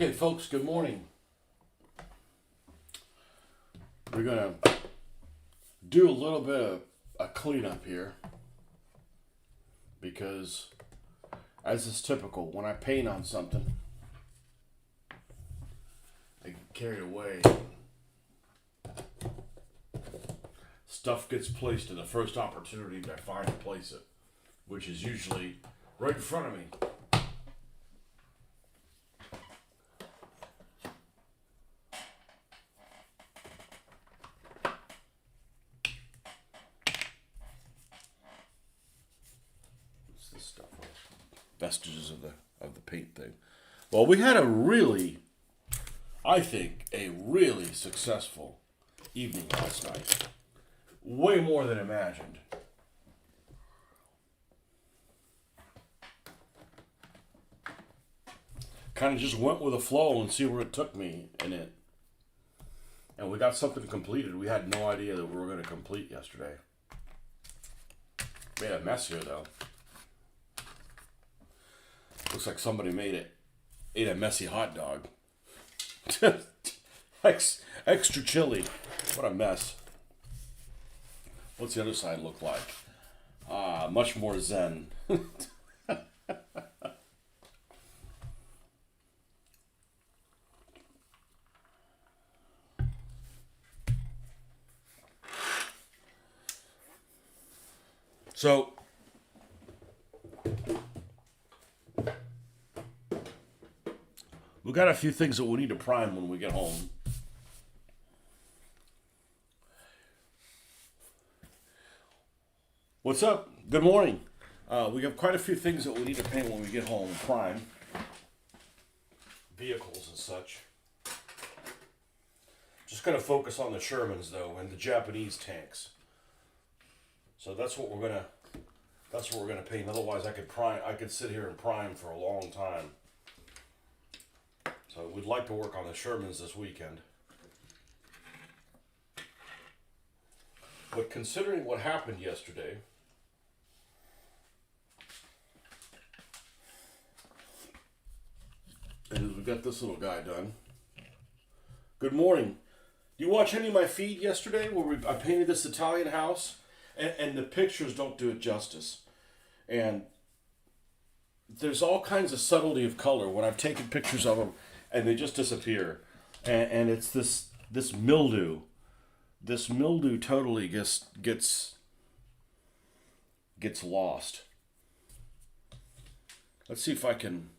Okay, folks, good morning. We're going to do a little bit of a cleanup here because, as is typical, when I paint on something, I get carried away. Stuff gets placed in the first opportunity that I find to place it, which is usually right in front of me. What's this stuff? Vestiges of the paint thing. Well, we had I think, a really successful evening last night. Way more than imagined. Kind of just went with the flow and see where it took me in it. And we got something completed. We had no idea that we were going to complete yesterday. Made a mess here, though. Looks like somebody ate a messy hot dog. Extra chili. What a mess. What's the other side look like? Much more zen. So, we got a few things that we need to prime when we get home. What's up? Good morning. We have quite a few things that we need to paint when we get home. Prime. Vehicles and such. Just going to focus on the Shermans, though, and the Japanese tanks. So that's what we're gonna paint. Otherwise, I could sit here and prime for a long time. So we'd like to work on the Shermans this weekend. But considering what happened yesterday, and we've got this little guy done. Good morning. Do you watch any of my feed yesterday where I painted this Italian house? And the pictures don't do it justice. And there's all kinds of subtlety of color when I've taken pictures of them and they just disappear. And it's this mildew. This mildew totally gets lost. Let's see if I can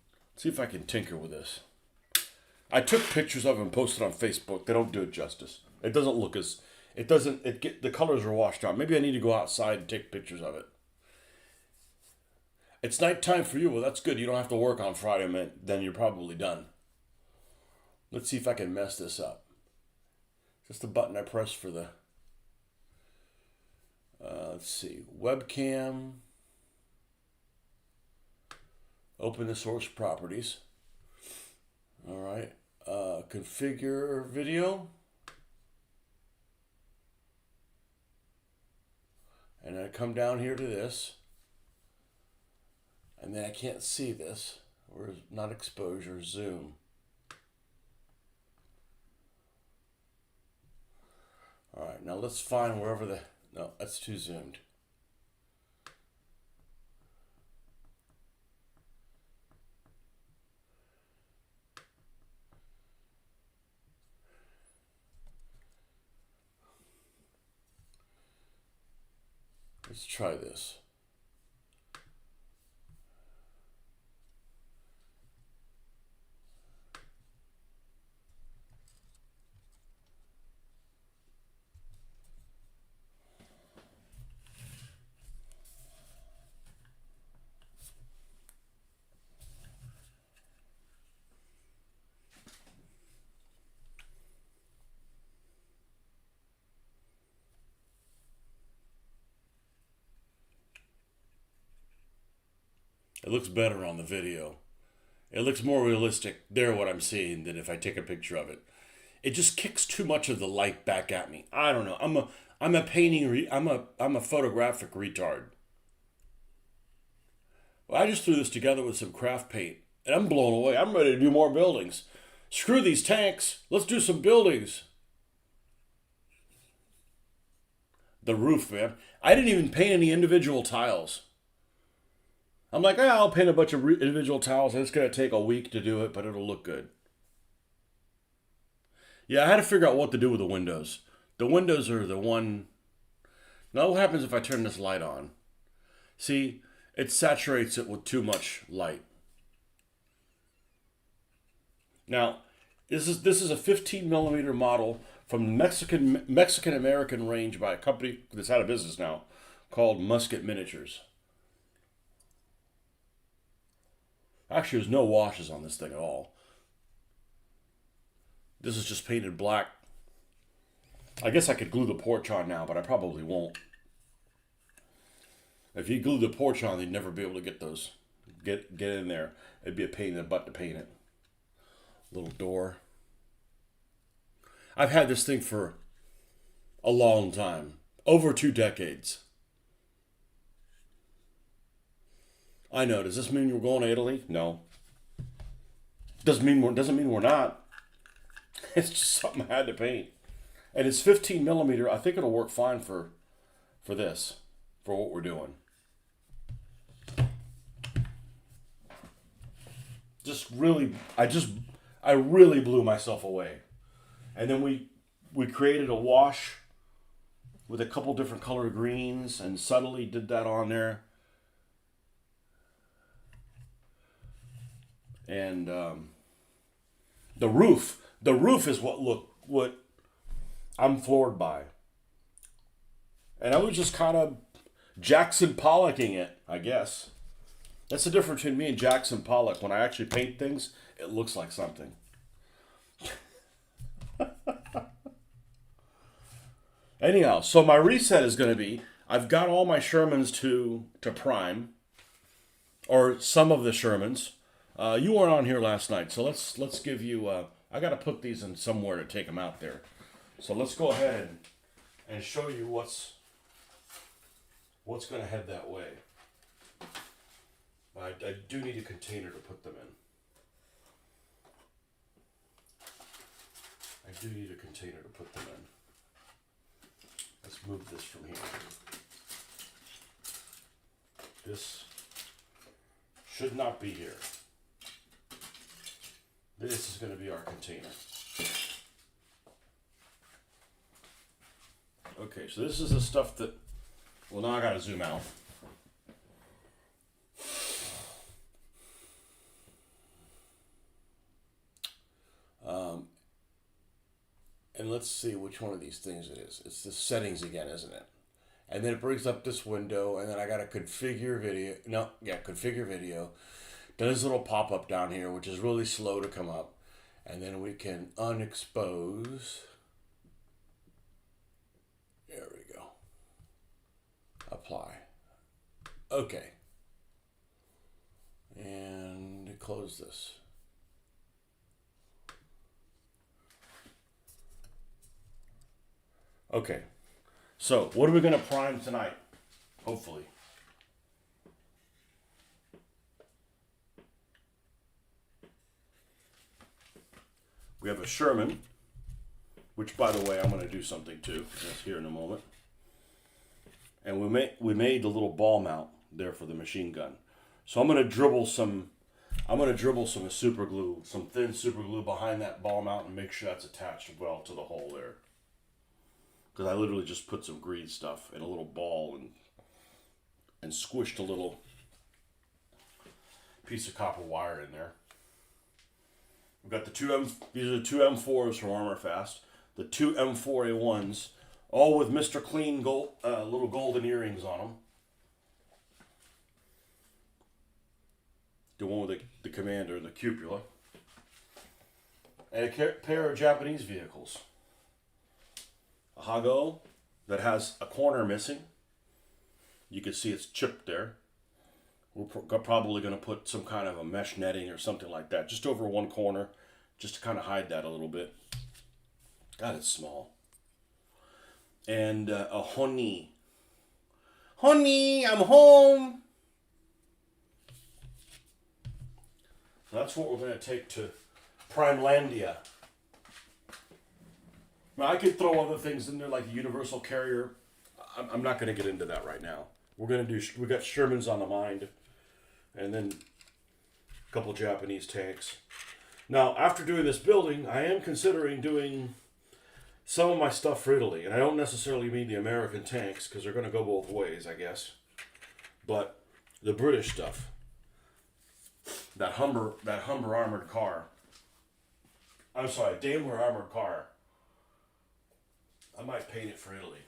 tinker with this. I took pictures of them and posted on Facebook. They don't do it justice. It doesn't look as the colors are washed out. Maybe I need to go outside and take pictures of it. It's nighttime for you. Well, that's good. You don't have to work on Friday, man. Then you're probably done. Let's see if I can mess this up. Just the button I press for the, let's see, webcam. Open the source properties. All right. Configure video. And I come down here to this. And then I can't see this. Or not exposure, zoom. Alright, now let's find wherever no, that's too zoomed. Let's try this. It looks better on the video. It looks more realistic there what I'm seeing than if I take a picture of it. It just kicks too much of the light back at me. I don't know. I'm a photographic retard. Well, I just threw this together with some craft paint and I'm blown away. I'm ready to do more buildings. Screw these tanks. Let's do some buildings. The roof, man. I didn't even paint any individual tiles. I'm like, I'll paint a bunch of individual tiles. It's going to take a week to do it, but it'll look good. Yeah, I had to figure out what to do with the windows. The windows are the one. Now, what happens if I turn this light on? See, it saturates it with too much light. Now, this is a 15 millimeter model from the Mexican American range by a company that's out of business now called Musket Miniatures. Actually, there's no washes on this thing at all. This is just painted black. I guess I could glue the porch on now, but I probably won't. If you glue the porch on, you'd never be able to get those. Get in there. It'd be a pain in the butt to paint it. Little door. I've had this thing for a long time. Over 2 decades. I know. Does this mean we're going to Italy? No. Doesn't mean we're not. It's just something I had to paint. And it's 15 millimeter. I think it'll work fine for this. For what we're doing. I really blew myself away. And then we created a wash with a couple different color greens and subtly did that on there. And the roof is what I'm floored by. And I was just kind of Jackson Pollocking it, I guess. That's the difference between me and Jackson Pollock. When I actually paint things, it looks like something. Anyhow, so my reset is going to be, I've got all my Shermans to prime, or some of the Shermans. You weren't on here last night, so let's give you. I got to put these in somewhere to take them out there. So let's go ahead and show you what's going to head that way. I do need a container to put them in. I do need a container to put them in. Let's move this from here. This should not be here. This is going to be our container. Okay, so this is the stuff that, well, now I got to zoom out. And let's see which one of these things it is. It's the settings again, isn't it? And then it brings up this window, and then I got to configure video. Configure video. Does a little pop-up down here, which is really slow to come up. And then we can unexpose. There we go. Apply. Okay. And close this. Okay. So, what are we going to prime tonight? Hopefully. We have a Sherman, which, by the way, I'm going to do something to. That's here in a moment. And we made the little ball mount there for the machine gun. So I'm going to dribble some super glue, some thin super glue behind that ball mount and make sure that's attached well to the hole there. Because I literally just put some green stuff in a little ball and squished a little piece of copper wire in there. We've got these are the two M4s from Armor Fast, the two M4A1s, all with Mr. Clean gold, little golden earrings on them. The one with the commander, the cupola. And a pair of Japanese vehicles. A Hago that has a corner missing. You can see it's chipped there. We're probably going to put some kind of a mesh netting or something like that just over one corner, just to kind of hide that a little bit. God, it's small. And a honey. Honey, I'm home. So that's what we're going to take to Primelandia. Now, I could throw other things in there like the universal carrier. I'm not going to get into that right now. We got Shermans on the mind, and then a couple Japanese tanks. Now, after doing this building, I am considering doing some of my stuff for Italy, and I don't necessarily mean the American tanks because they're going to go both ways, I guess. But the British stuff, that Humber armored car. I'm sorry, Daimler armored car. I might paint it for Italy.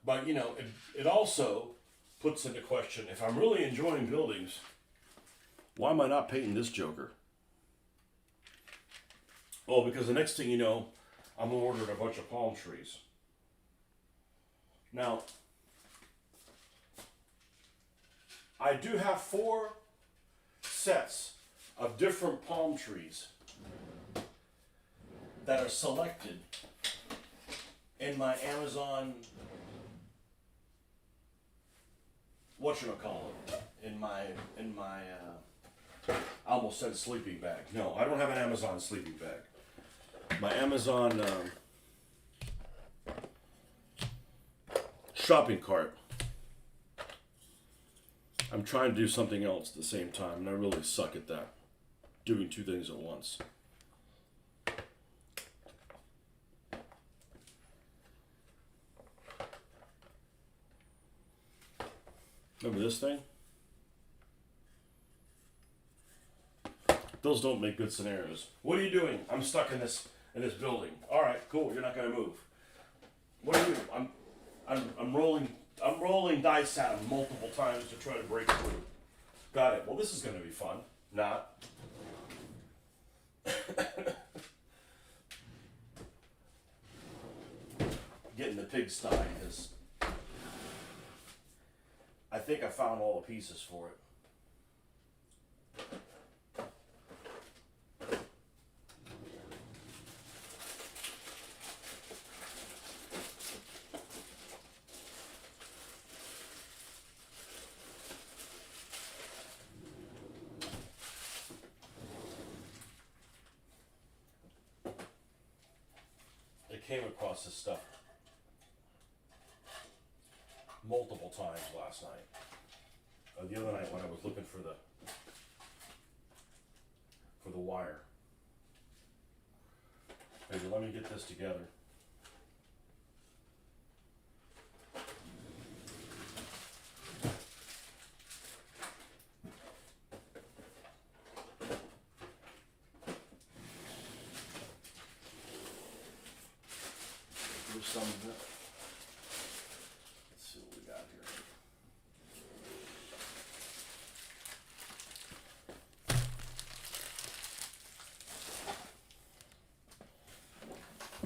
But, you know, it also puts into question, if I'm really enjoying buildings, why am I not painting this joker? Oh, because the next thing you know, I'm ordering a bunch of palm trees. Now, I do have 4 sets of different palm trees that are selected in my Amazon, whatchamacallit, in my I almost said sleeping bag. No, I don't have an Amazon sleeping bag. My Amazon shopping cart. I'm trying to do something else at the same time, and I really suck at that. Doing 2 things at once. Remember this thing? Those don't make good scenarios. What are you doing? I'm stuck in this building. All right, cool. You're not going to move. What are you doing? I'm rolling dice at him multiple times to try to break through. Got it. Well, this is going to be fun. Not. Getting the pigsty is. I think I found all the pieces for it. Came across this stuff multiple times last night. The other night when I was looking for the wire. Maybe let me get this together. Some of it. Let's see what we got here.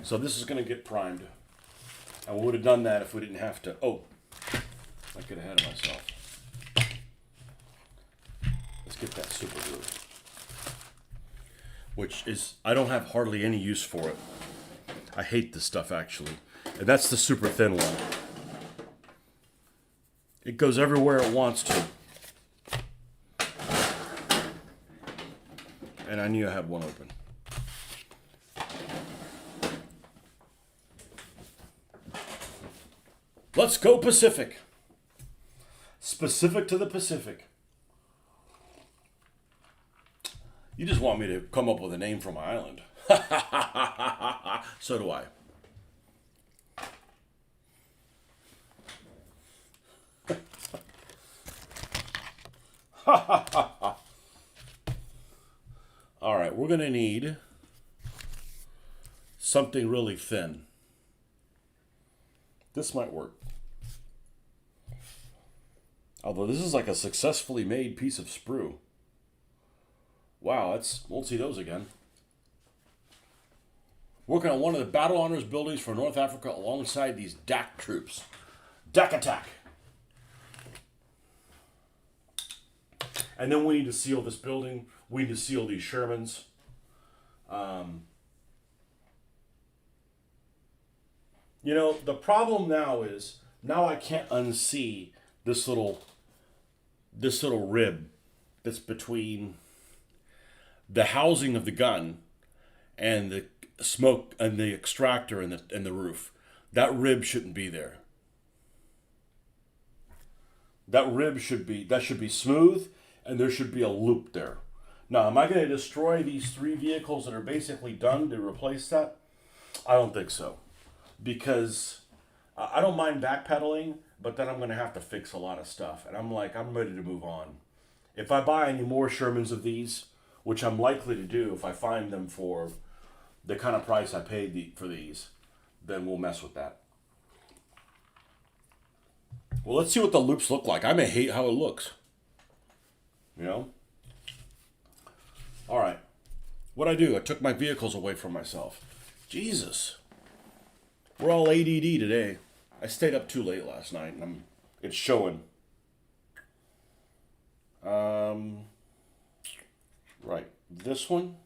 So this is going to get primed. And we would have done that if we didn't have to. Oh, I get ahead of myself. Let's get that super glue. Which is, I don't have hardly any use for it. I hate this stuff actually. And that's the super thin one. It goes everywhere it wants to. And I knew I had one open. Let's go Pacific. Specific to the Pacific. You just want me to come up with a name for my island. So do I. All right, we're going to need something really thin. This might work. Although this is like a successfully made piece of sprue. Wow, won't see those again. Working on one of the battle honors buildings for North Africa alongside these DAC troops. DAC attack. And then we need to seal this building. We need to seal these Shermans. You know, the problem now is, now I can't unsee this little rib that's between the housing of the gun and the smoke and the extractor and the roof. That rib shouldn't be there. That should be smooth, and there should be a loop there. Now, am I going to destroy these three vehicles that are basically done to replace that? I don't think so, because I don't mind backpedaling, but then I'm going to have to fix a lot of stuff, and I'm ready to move on. If I buy any more Shermans of these, which I'm likely to do if I find them for the kind of price I paid for these, then we'll mess with that. Well, let's see what the loops look like. I may hate how it looks. You know? All right. What'd I do? I took my vehicles away from myself. Jesus. We're all ADD today. I stayed up too late last night, and it's showing. Right. This one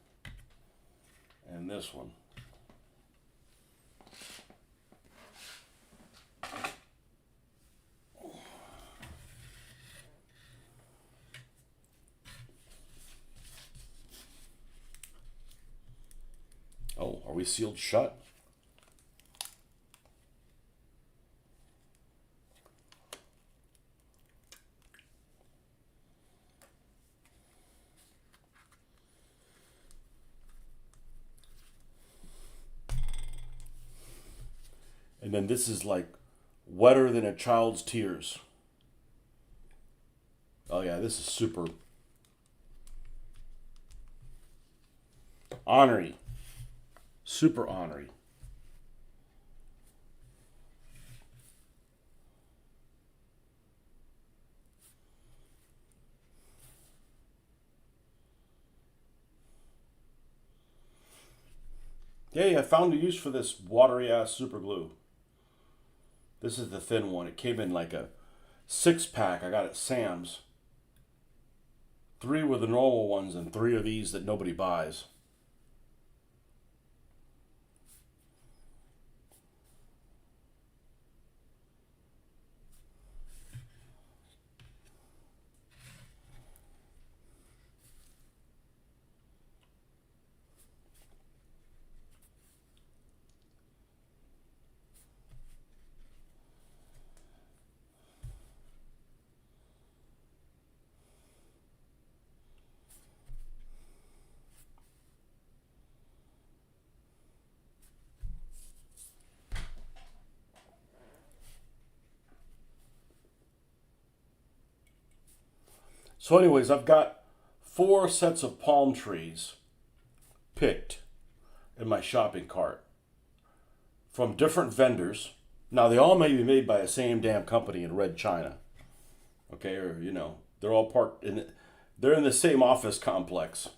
and this one. Oh, are we sealed shut? And then this is like wetter than a child's tears. Oh yeah, this is super ornery. Super ornery. Yay, I found a use for this watery ass super glue. This is the thin one. It came in like a 6-pack. I got it at Sam's. 3 were the normal ones and 3 are these that nobody buys. So anyways, I've got 4 sets of palm trees picked in my shopping cart from different vendors. Now, they all may be made by the same damn company in Red China. Okay, or, they're all they're in the same office complex.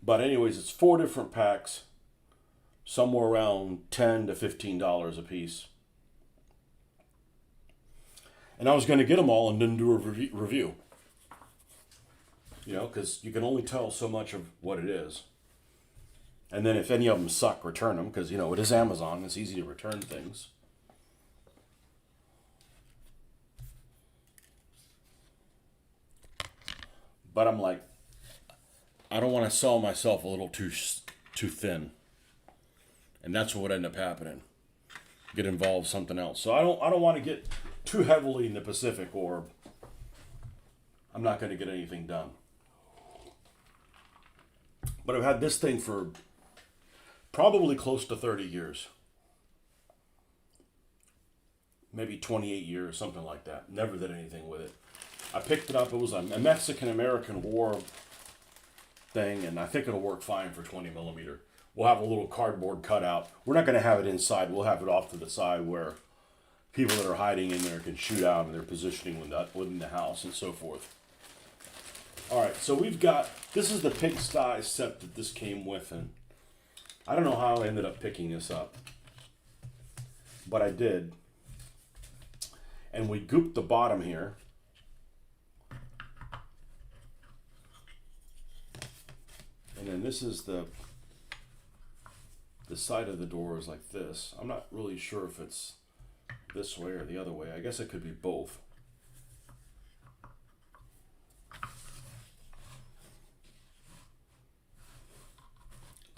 But anyways, it's 4 different packs, somewhere around $10 to $15 a piece. And I was going to get them all and then do a review. Because you can only tell so much of what it is. And then if any of them suck, return them. Because, it is Amazon. It's easy to return things. But I'm like, I don't want to sell myself a little too thin. And that's what would end up happening. Get involved in something else. So I don't want to get too heavily in the Pacific, or I'm not going to get anything done. But I've had this thing for probably close to 30 years. Maybe 28 years, something like that. Never did anything with it. I picked it up. It was a Mexican-American War thing, and I think it'll work fine for 20 millimeter. We'll have a little cardboard cutout. We're not going to have it inside. We'll have it off to the side where people that are hiding in there can shoot out, and they're positioning within the house and so forth. All right, so this is the pigsty set that this came with, and I don't know how I ended up picking this up, but I did. And we gooped the bottom here. And then this is the side of the door is like this. I'm not really sure if it's this way or the other way. I guess it could be both.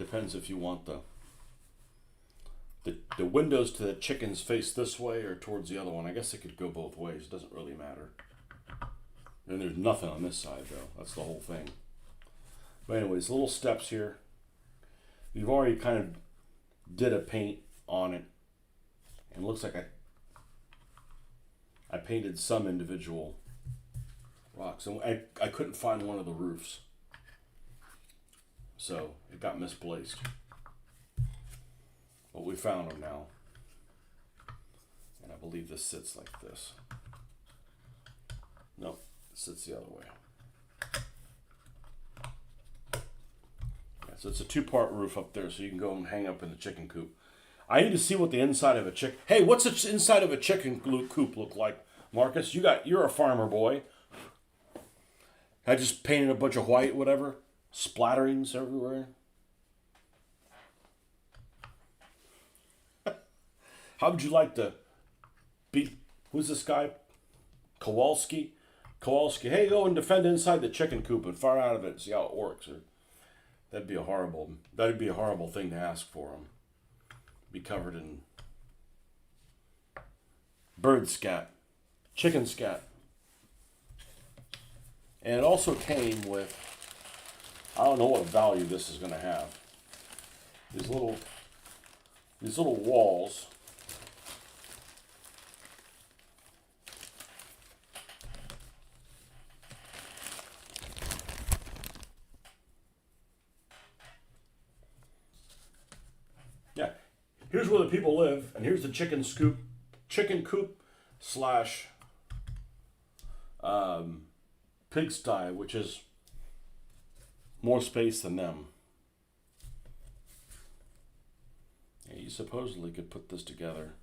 Depends if you want the windows to the chickens face this way or towards the other one. I guess it could go both ways. It doesn't really matter. And there's nothing on this side though. That's the whole thing. But anyways, little steps here. We've already kind of did a paint on it. And it looks like I painted some individual rocks. And I couldn't find one of the roofs. So it got misplaced. But we found them now. And I believe this sits like this. No, it sits the other way. Yeah, so it's a 2-part roof up there, so you can go and hang up in the chicken coop. I need to see what the inside of a chicken... Hey, what's the inside of a chicken coop look like, Marcus? You're a farmer boy. I just painted a bunch of white, whatever. Splatterings everywhere. How would you like to beat... Who's this guy? Kowalski? Hey, go and defend inside the chicken coop and fire out of it and see how it works. That'd be a horrible thing to ask for him. Be covered in bird scat, chicken scat. And it also came with, I don't know what value this is going to have. These little walls. Yeah, here's where the people live, and here's the chicken coop slash pigsty, which is more space than them. Yeah, you supposedly could put this together.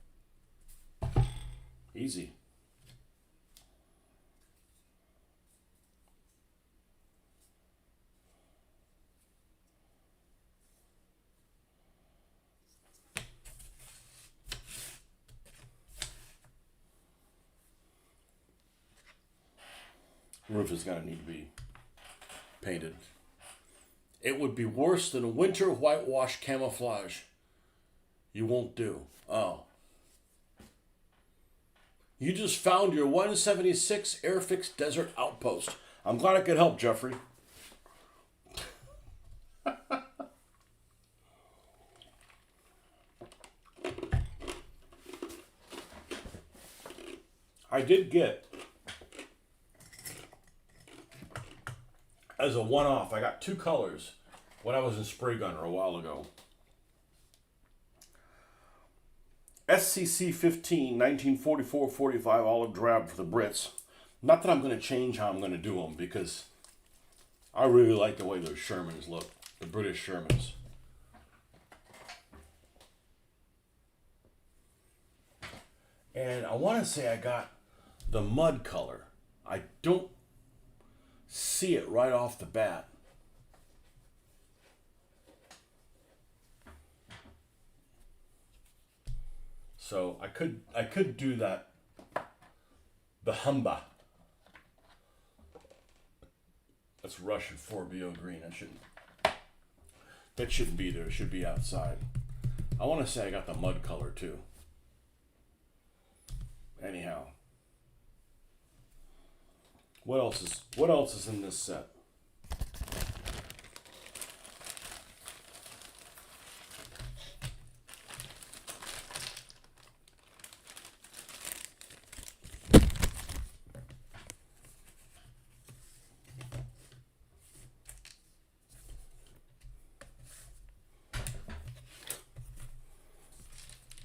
Easy. Roof is going to need to be painted. It would be worse than a winter whitewash camouflage. You won't do. Oh. You just found your 176 Airfix Desert Outpost. I'm glad I could help, Jeffrey. I did get, as a one-off, I got 2 colors when I was in Spray Gunner a while ago. SCC 15, 1944-45 olive drab for the Brits. Not that I'm going to change how I'm going to do them, because I really like the way those Shermans look. The British Shermans. And I want to say I got the mud color. I don't see it right off the bat. So I could do that. The Humba. That's Russian 4BO green. That shouldn't be there. It should be outside. I want to say I got the mud color too. Anyhow. What else is in this set?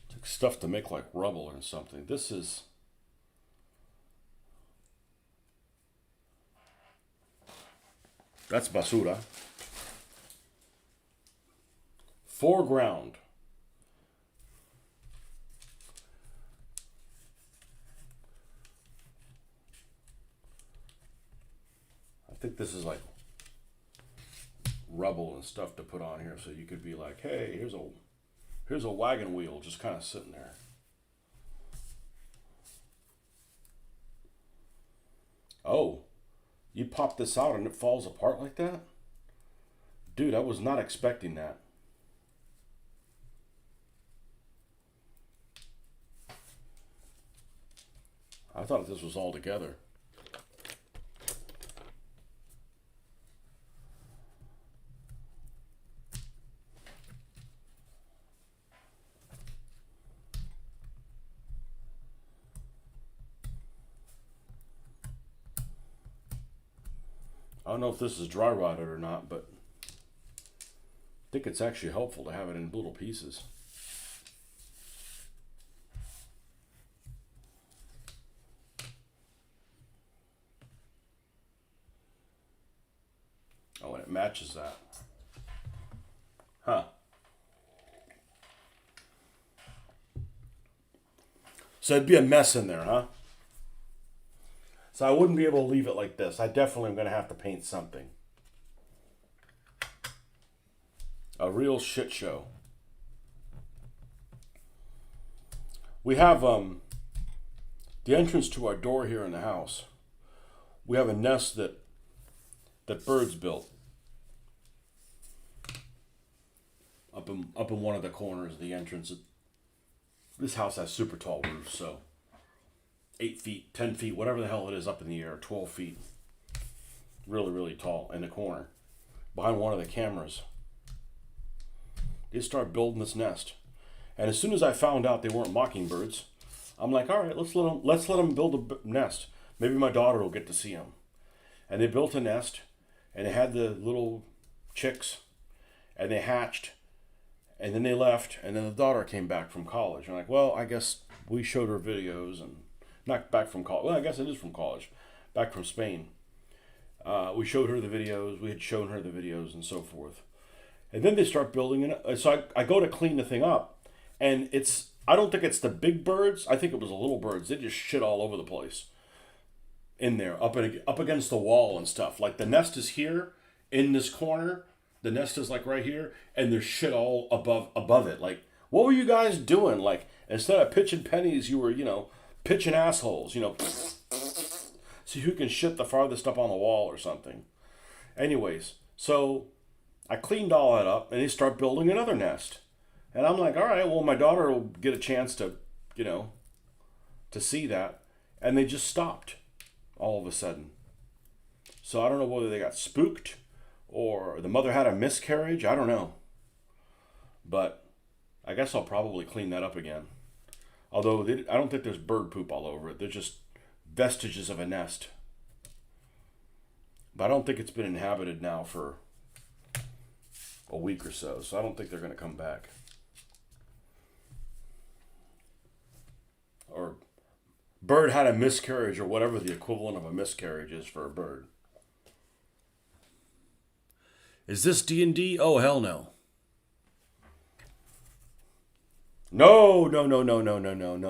Took stuff to make like rubble or something. This is That's basura. Foreground. I think this is like rubble and stuff to put on here, so you could be like, hey, here's a wagon wheel just kind of sitting there. Oh. You pop this out and it falls apart like that? Dude, I was not expecting that. I thought this was all together. I don't know if this is dry rotted or not, but I think it's actually helpful to have it in little pieces. Oh, and it matches that. Huh. So it'd be a mess in there, huh? So I wouldn't be able to leave it like this. I definitely am going to have to paint something. A real shit show. We have the entrance to our door here in the house. We have a nest that birds built up in one of the corners of the entrance. This house has super tall roofs, so 8 feet, 10 feet, whatever the hell it is up in the air, 12 feet. Really, really tall in the corner. Behind one of the cameras. They start building this nest. And as soon as I found out they weren't mockingbirds, I'm like, all right, let's let them build a nest. Maybe my daughter will get to see them. And they built a nest, and they had the little chicks, and they hatched, and then they left, and then the daughter came back from college. I'm like, well, I guess we showed her videos, and not back from college. Well, I guess it is from college, back from Spain. We showed her the videos. We had shown her the videos and so forth. And then they start building it. So I go to clean the thing up, and I don't think it's the big birds. I think it was the little birds. They just shit all over the place in there, up against the wall and stuff. Like the nest is here in this corner. The nest is like right here, and there's shit all above it. Like, what were you guys doing? Like, instead of pitching pennies, you were, pitching assholes, see who can shit the farthest up on the wall or something. Anyways, so I cleaned all that up, and they start building another nest. And I'm like, all right, well, my daughter will get a chance to, to see that. And they just stopped all of a sudden. So I don't know whether they got spooked or the mother had a miscarriage. I don't know. But I guess I'll probably clean that up again. Although I don't think there's bird poop all over it. They're just vestiges of a nest. But I don't think it's been inhabited now for a week or so. So I don't think they're going to come back. Or bird had a miscarriage, or whatever the equivalent of a miscarriage is for a bird. Is this D&D? Oh, hell no. No.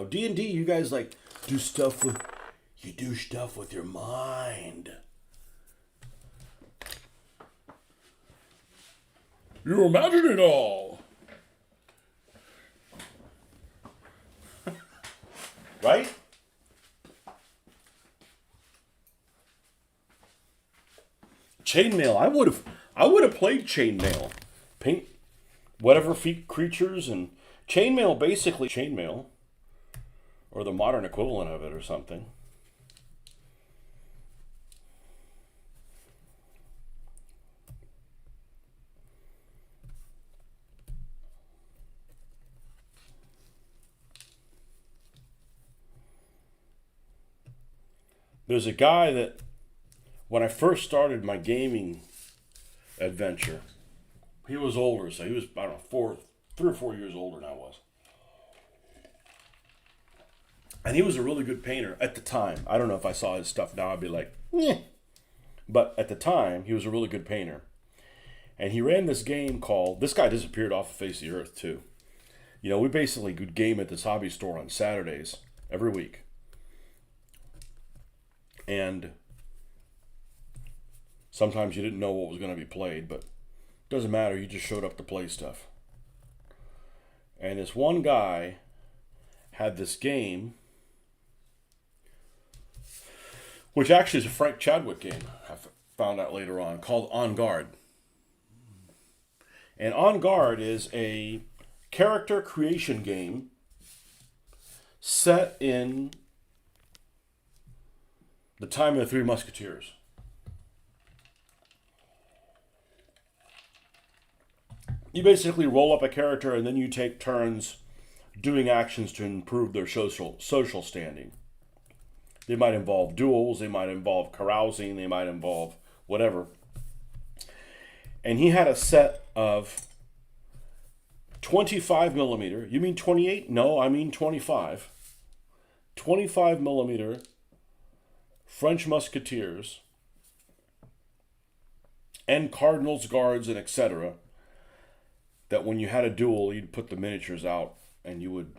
D&D, you guys do stuff with your mind. You imagine it all. Right? Chainmail. I would have played chainmail. Paint whatever creatures and chainmail, or the modern equivalent of it or something. There's a guy that, when I first started my gaming adventure, he was older, so he was, I don't know, 3 or 4 years older than I was. And he was a really good painter at the time. I don't know if I saw his stuff now, I'd be like, yeah. But at the time, he was a really good painter. And he ran this game called, this guy disappeared off the face of the earth too. We basically could game at this hobby store on Saturdays every week. And sometimes you didn't know what was going to be played, but it doesn't matter, you just showed up to play stuff. And this one guy had this game, which actually is a Frank Chadwick game, I found out later on, called On Guard. And On Guard is a character creation game set in The Time of the Three Musketeers. You basically roll up a character and then you take turns doing actions to improve their social standing. They might involve duels, they might involve carousing, they might involve whatever. And he had a set of 25 millimeter. You mean 28? No, I mean 25. 25 millimeter French Musketeers and Cardinals, Guards, and etc. That when you had a duel, you'd put the miniatures out and you'd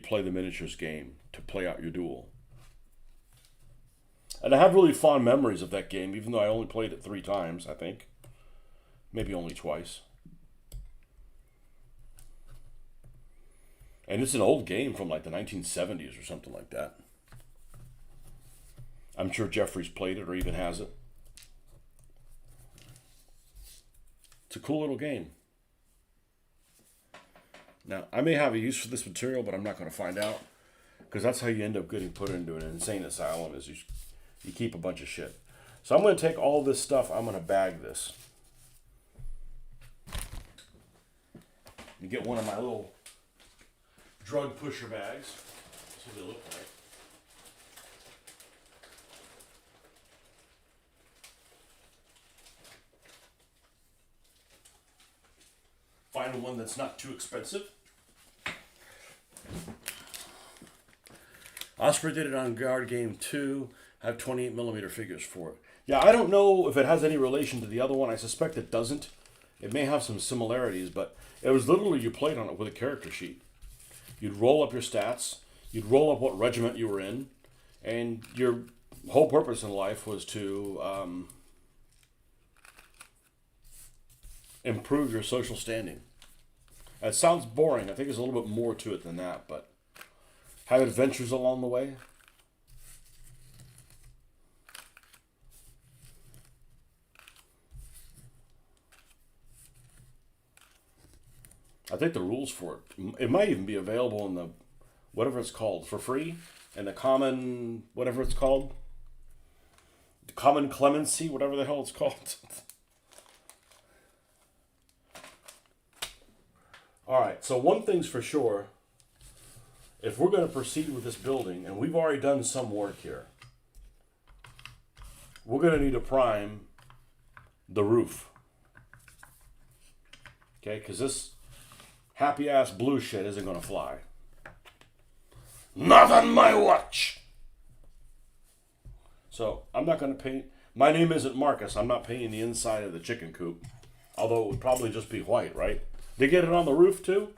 play the miniatures game to play out your duel. And I have really fond memories of that game, even though I only played it 3 times, I think. Maybe only twice. And it's an old game from like the 1970s or something like that. I'm sure Jeffrey's played it or even has it. It's a cool little game. Now, I may have a use for this material, but I'm not going to find out. Because that's how you end up getting put into an insane asylum, is you keep a bunch of shit. So I'm going to take all this stuff, I'm going to bag this. You get one of my little drug pusher bags. See what they look like. Find one that's not too expensive. Osprey did it on Guard Game 2. I have 28 millimeter figures for it. Yeah, I don't know if it has any relation to the other one. I suspect it doesn't. It may have some similarities, but it was literally you played on it with a character sheet. You'd roll up your stats. You'd roll up what regiment you were in. And your whole purpose in life was to improve your social standing. It sounds boring. I think there's a little bit more to it than that, but have adventures along the way. I think the rules for it might even be available in the, whatever it's called, for free, and the common, whatever it's called, the common clemency, whatever the hell it's called. All right, so one thing's for sure, if we're going to proceed with this building, and we've already done some work here, we're going to need to prime the roof. Okay, because this happy-ass blue shit isn't going to fly. Not on my watch! So, I'm not going to paint... My name isn't Marcus. I'm not painting the inside of the chicken coop. Although it would probably just be white, right? They get it on the roof, too?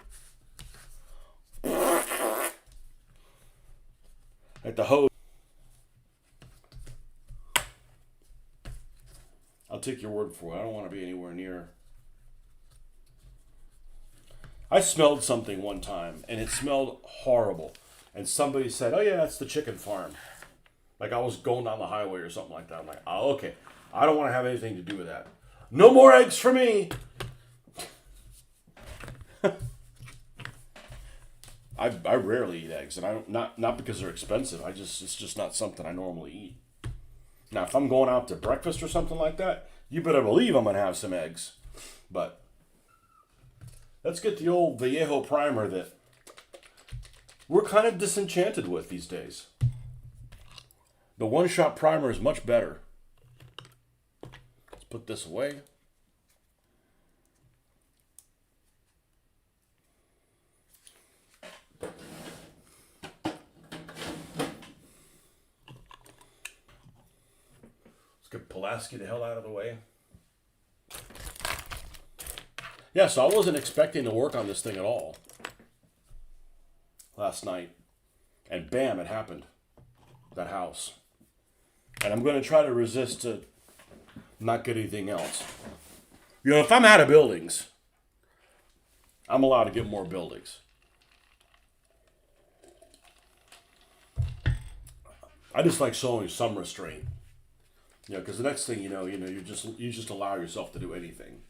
At the hose. I'll take your word for it. I don't want to be anywhere near... I smelled something one time, and it smelled horrible. And somebody said, oh yeah, that's the chicken farm. Like I was going down the highway or something like that. I'm like, oh, okay. I don't want to have anything to do with that. No more eggs for me! I rarely eat eggs, and I don't, not because they're expensive. It's just not something I normally eat. Now, if I'm going out to breakfast or something like that, you better believe I'm gonna have some eggs. But let's get the old Vallejo primer that we're kind of disenchanted with these days. The one-shot primer is much better. Let's put this away. Let's get Pulaski the hell out of the way. Yeah, so I wasn't expecting to work on this thing at all last night. And bam, it happened. That house. And I'm going to try to resist to not get anything else. You know, if I'm out of buildings, I'm allowed to get more buildings. I just like showing some restraint. You know, because the next thing you know, you just allow yourself to do anything.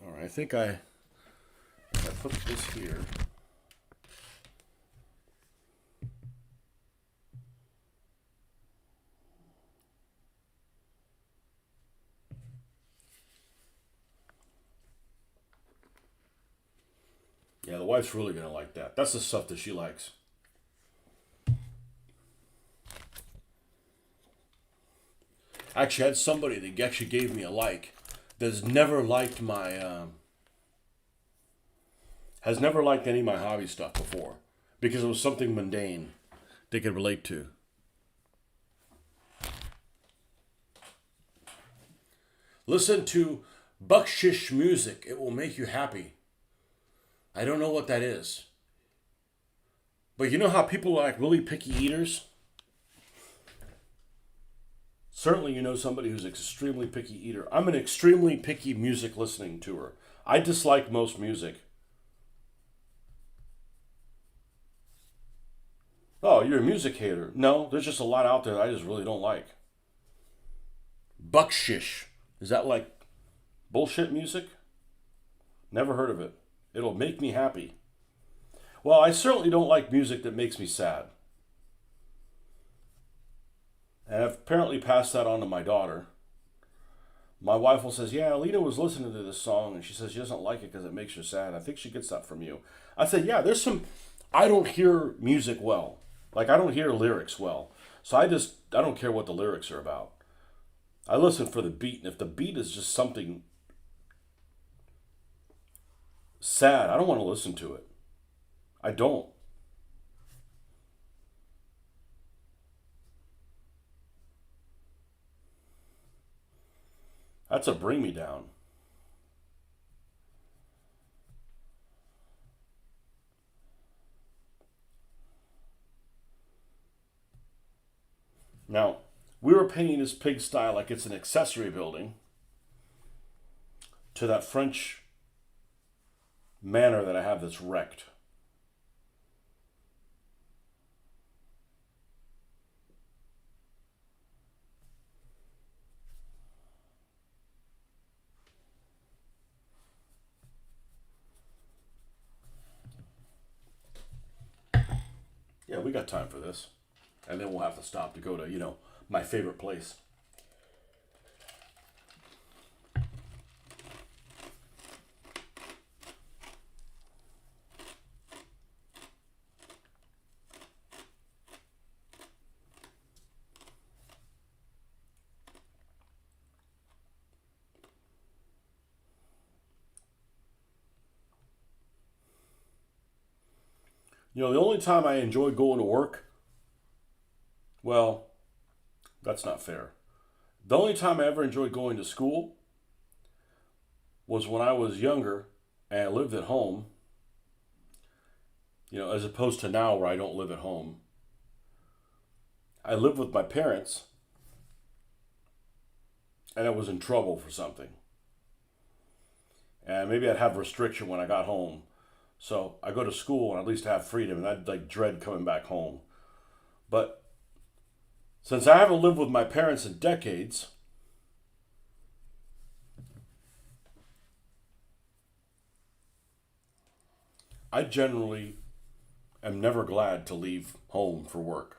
All right, I think I put this here. Yeah, the wife's really going to like that. That's the stuff that she likes. I actually had somebody that actually gave me a like that's never liked my has never liked any of my hobby stuff before because it was something mundane they could relate to. Listen to buckshish music. It will make you happy. I don't know what that is. But you know how people are like really picky eaters? Certainly you know somebody who's an extremely picky eater. I'm an extremely picky music listening tour. I dislike most music. Oh, you're a music hater. No, there's just a lot out there that I just really don't like. Buckshish. Is that like bullshit music? Never heard of it. It'll make me happy. Well, I certainly don't like music that makes me sad. And I've apparently passed that on to my daughter. My wife will says, yeah, Alina was listening to this song and she says she doesn't like it because it makes her sad. I think she gets that from you. I said, yeah, there's some, I don't hear music well. Like I don't hear lyrics well. So I don't care what the lyrics are about. I listen for the beat. And if the beat is just something sad, I don't want to listen to it. I don't. That's a bring me down. Now, we were painting this pigsty like it's an accessory building to that French manor that I have that's wrecked. Yeah, we got time for this. And then we'll have to stop to go to, my favorite place. The only time I enjoy going to work, well, that's not fair. The only time I ever enjoyed going to school was when I was younger and I lived at home, as opposed to now where I don't live at home. I lived with my parents and I was in trouble for something. And maybe I'd have restriction when I got home. So I go to school and at least have freedom, and I'd like dread coming back home. But since I haven't lived with my parents in decades, I generally am never glad to leave home for work.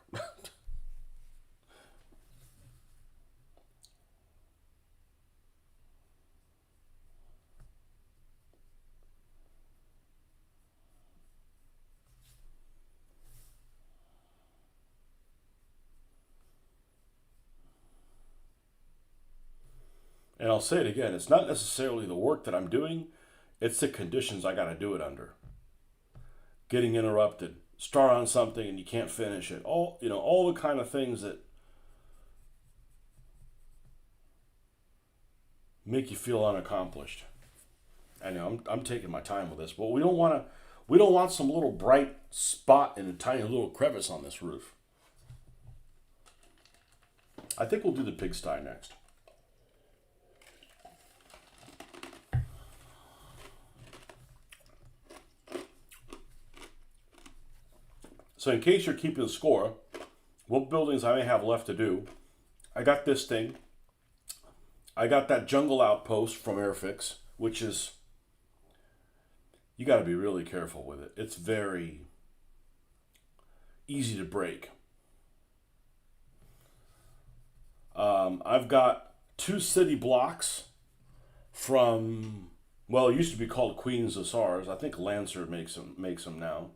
And I'll say it again, it's not necessarily the work that I'm doing, it's the conditions I got to do it under. Getting interrupted, start on something and you can't finish it. All the kind of things that make you feel unaccomplished. I know I'm taking my time with this, but we don't want some little bright spot in a tiny little crevice on this roof. I think we'll do the pigsty next. So in case you're keeping score, what buildings I may have left to do, I got this thing. I got that jungle outpost from Airfix, which is You got to be really careful with it. It's very easy to break. I've got two city blocks from, well, it used to be called Queens of SARS. I think Lancer makes them now.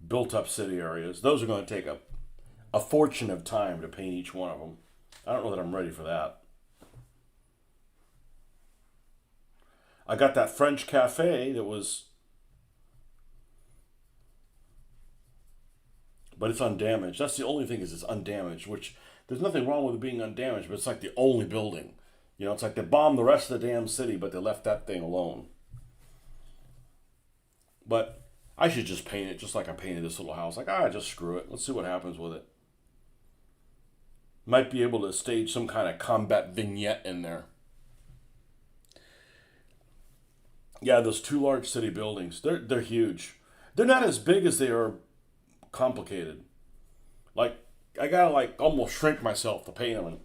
Built up city areas. Those are going to take a fortune of time to paint each one of them. I don't know that I'm ready for that. I got that French cafe that was, but it's undamaged. That's the only thing is it's undamaged, which there's nothing wrong with it being undamaged, but it's like the only building. You know, it's like they bombed the rest of the damn city, but they left that thing alone. But I should just paint it just like I painted this little house. Like, just screw it. Let's see what happens with it. Might be able to stage some kind of combat vignette in there. Yeah, those two large city buildings, they're huge. They're not as big as they are complicated. Like, I gotta like almost shrink myself to paint them and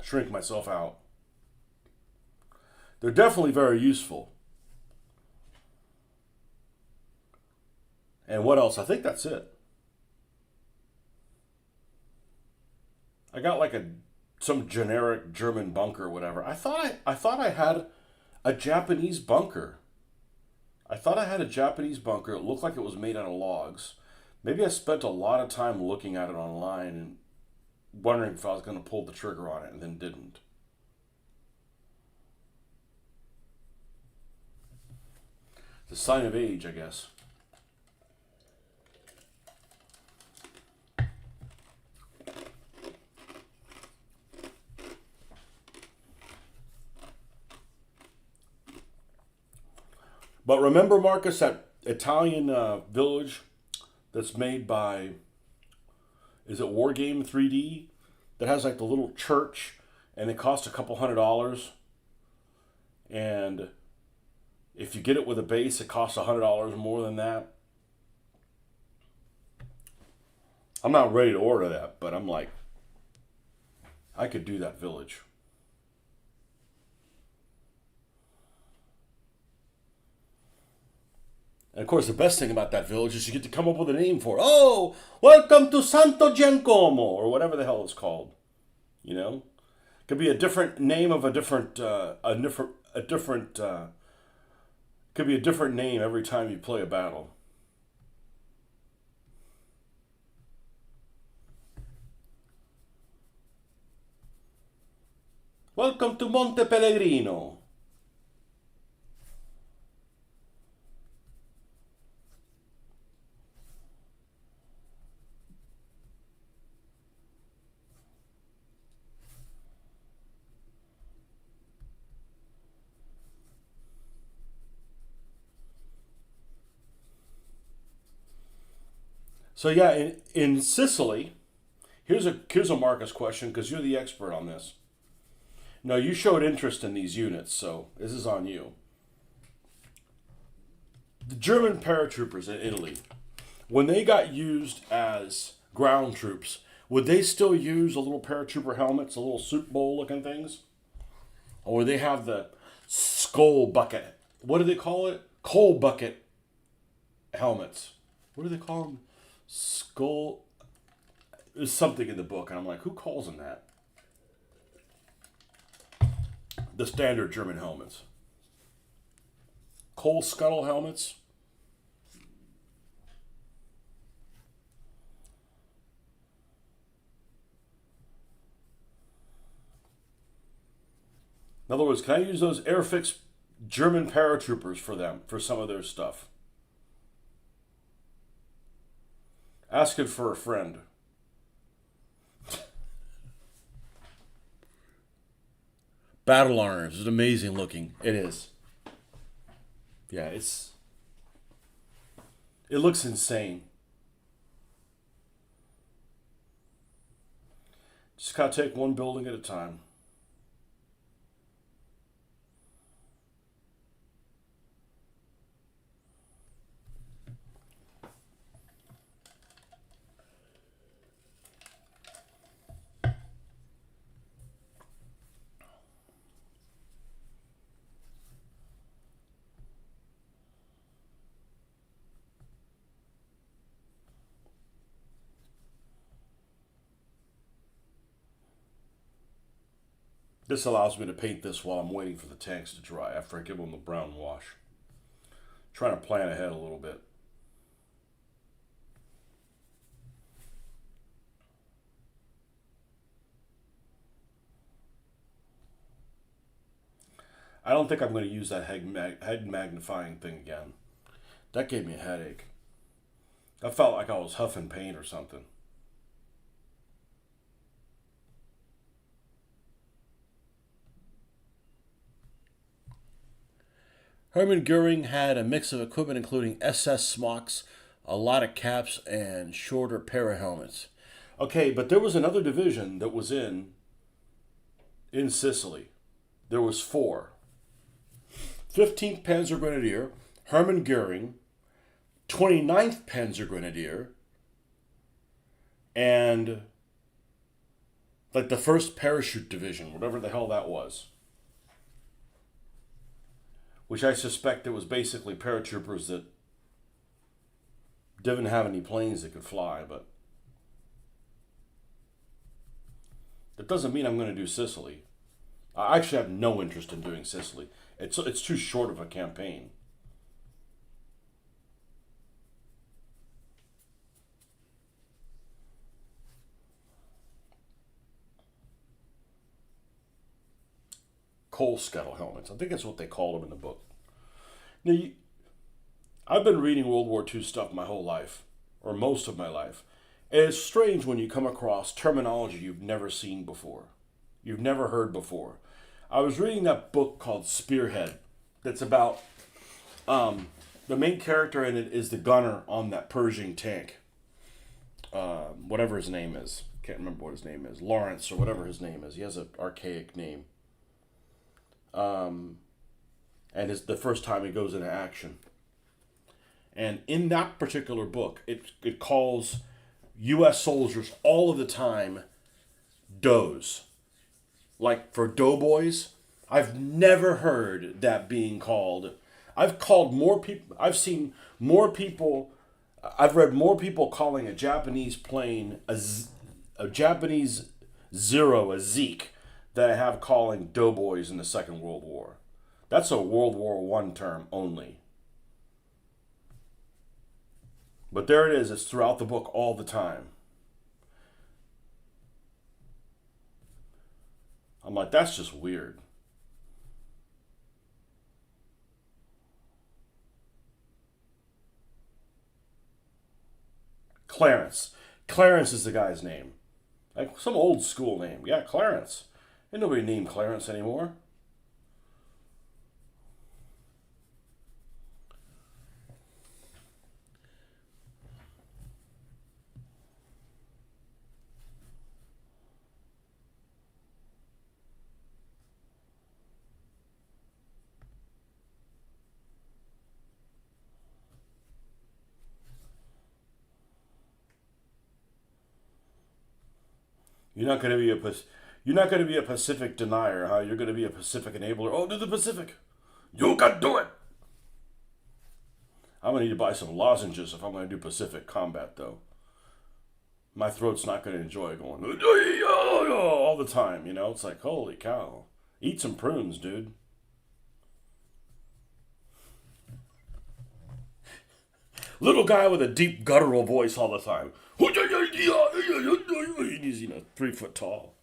shrink myself out. They're definitely very useful. And what else? I think that's it. I got like some generic German bunker or whatever. I thought I had a Japanese bunker. I thought I had a Japanese bunker. It looked like it was made out of logs. Maybe I spent a lot of time looking at it online and wondering if I was going to pull the trigger on it and then didn't. It's a sign of age, I guess. But remember, Marcus, that Italian village that's made by, is it Wargame 3D? That has like the little church and it costs a couple $100. And if you get it with a base, it costs $100 more than that. I'm not ready to order that, but I'm like, I could do that village. And of course, the best thing about that village is you get to come up with a name for it. Oh, welcome to Santo Giacomo, or whatever the hell it's called. You know, it could be a different name of a different, could be a different name every time you play a battle. Welcome to Monte Pellegrino. So yeah, in Sicily, here's a Marcus question because you're the expert on this. Now you showed interest in these units, so this is on you. The German paratroopers in Italy, when they got used as ground troops, would they still use the little paratrooper helmets, the little soup bowl looking things? Or would they have the skull bucket? What do they call it? Coal bucket helmets. What do they call them? Skull. There's something in the book, and I'm like, who calls them that? The standard German helmets. Coal scuttle helmets. In other words, can I use those Airfix German paratroopers for them, for some of their stuff? Asking for a friend. Battle arms is amazing looking. It is. Yeah, it looks insane. Just gotta take one building at a time. This allows me to paint this while I'm waiting for the tanks to dry after I give them the brown wash. Trying to plan ahead a little bit. I don't think I'm going to use that head magnifying thing again. That gave me a headache. I felt like I was huffing paint or something. Hermann Goering had a mix of equipment including SS smocks, a lot of caps, and shorter para helmets. Okay, but there was another division that was in Sicily. There was four. 15th Panzer Grenadier, Hermann Goering, 29th Panzer Grenadier, and like the 1st Parachute Division, whatever the hell that was. Which I suspect it was basically paratroopers that didn't have any planes that could fly, but that doesn't mean I'm going to do Sicily. I actually have no interest in doing Sicily. It's too short of a campaign. Coal scuttle helmets. I think that's what they called them in the book. Now, I've been reading World War II stuff my whole life, or most of my life. And it's strange when you come across terminology you've never seen before, you've never heard before. I was reading that book called Spearhead that's about the main character in it is the gunner on that Pershing tank. Whatever his name is. Can't remember what his name is. Lawrence or whatever his name is. He has an archaic name. And it's the first time he goes into action. And in that particular book, it calls U.S. soldiers all of the time doughs. Like for doughboys, I've never heard that being called. I've called more people. I've seen more people. I've read more people calling a Japanese plane a Japanese Zero a Zeke than I have calling doughboys in the Second World War. That's a World War One term only. But there it is. It's throughout the book all the time. I'm like, that's just weird. Clarence. Clarence is the guy's name. Like some old school name. Yeah, Clarence. Ain't nobody named Clarence anymore. You're not going to be you're not going to be a Pacific denier, huh? You're going to be a Pacific enabler. Oh, do the Pacific. You can do it. I'm going to need to buy some lozenges if I'm going to do Pacific combat, though. My throat's not going to enjoy going all the time, you know? It's like, holy cow. Eat some prunes, dude. Little guy with a deep guttural voice all the time. He's, 3 foot tall.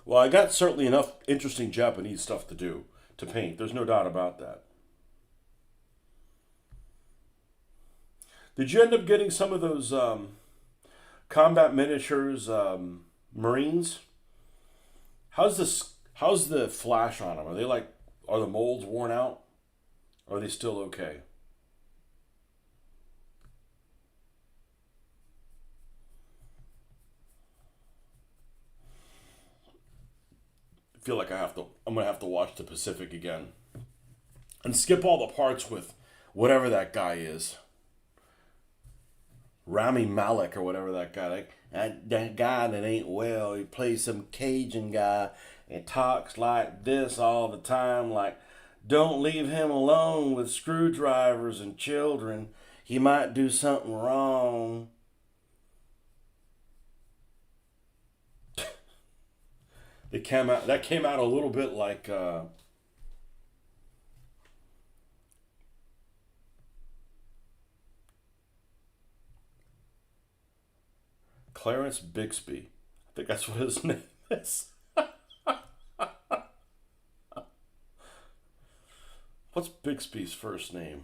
Well, I got certainly enough interesting Japanese stuff to do, to paint. There's no doubt about that. Did you end up getting some of those combat miniatures Marines? How's this? How's the flash on them? Are they like? Are the molds worn out? Or are they still okay? I feel like I'm gonna have to watch the Pacific again and skip all the parts with whatever that guy is. Rami Malek or whatever that guy. Like that guy that ain't well. He plays some Cajun guy, It talks like this all the time, like, don't leave him alone with screwdrivers and children. He might do something wrong. That came out a little bit like Clarence Bixby. I think that's what his name is. What's Bixby's first name?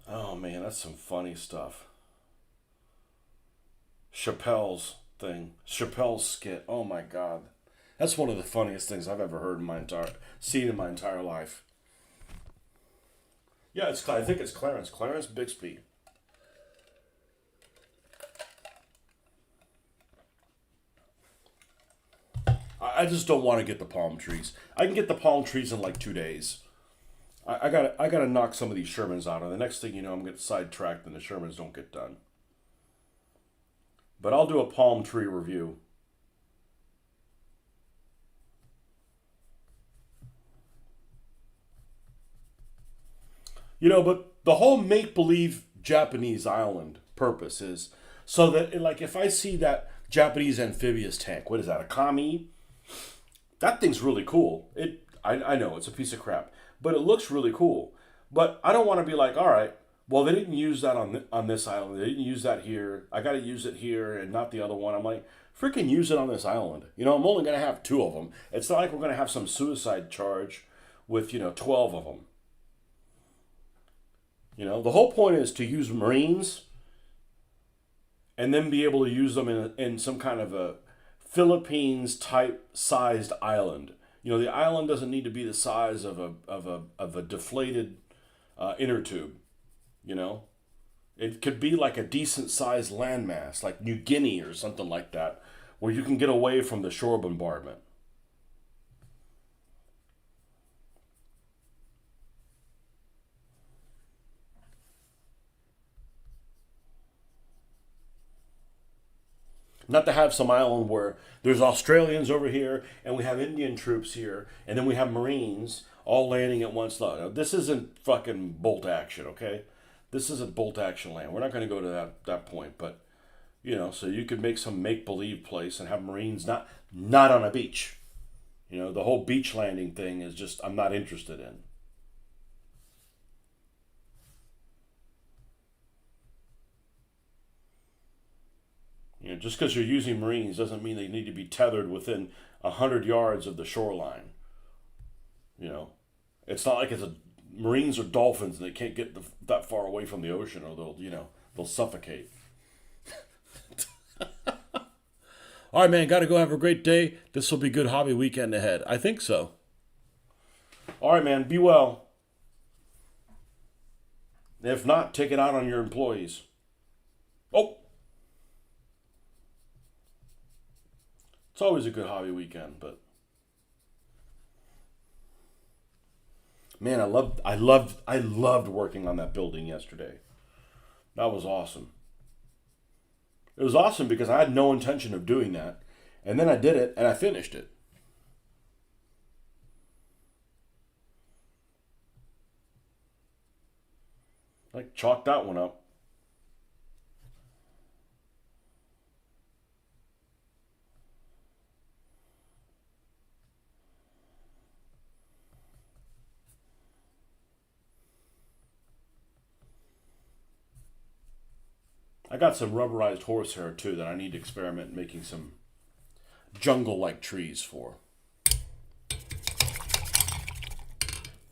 Oh man, that's some funny stuff. Chappelle's skit. Oh my god, that's one of the funniest things I've ever heard in my entire seen in my entire life. Yeah, I think it's Clarence Bixby. I just don't want to get the palm trees. I can get the palm trees in like 2 days. I gotta knock some of these Shermans out, and the next thing you know, I'm gonna get sidetracked, and the Shermans don't get done. But I'll do a palm tree review. But the whole make believe Japanese island purpose is so that, like, if I see that Japanese amphibious tank, what is that, a Kami? That thing's really cool. I know it's a piece of crap, but it looks really cool. But I don't want to be like, all right, well, they didn't use that on this island. They didn't use that here. I got to use it here and not the other one. I'm like, freaking use it on this island. I'm only going to have two of them. It's not like we're going to have some suicide charge with 12 of them. The whole point is to use Marines and then be able to use them in some kind of a Philippines type sized island. The island doesn't need to be the size of a deflated inner tube. You know, it could be like a decent sized landmass, like New Guinea or something like that, where you can get away from the shore bombardment. Not to have some island where there's Australians over here and we have Indian troops here and then we have Marines all landing at one slot. Now, this isn't fucking bolt action, okay? This isn't bolt action land. We're not going to go to that point, but so you could make some make believe place and have Marines not on a beach. The whole beach landing thing is just I'm not interested in. Just because you're using Marines doesn't mean they need to be tethered within 100 yards of the shoreline. You know, it's not like it's a Marines or dolphins and they can't get that far away from the ocean or they'll suffocate. All right, man, got to go have a great day. This will be good hobby weekend ahead. I think so. All right, man, be well. If not, take it out on your employees. Oh, it's always a good hobby weekend, but man, I loved working on that building yesterday. That was awesome. It was awesome because I had no intention of doing that, and then I did it and I finished it. Like chalked that one up. I got some rubberized horsehair too that I need to experiment making some jungle-like trees for.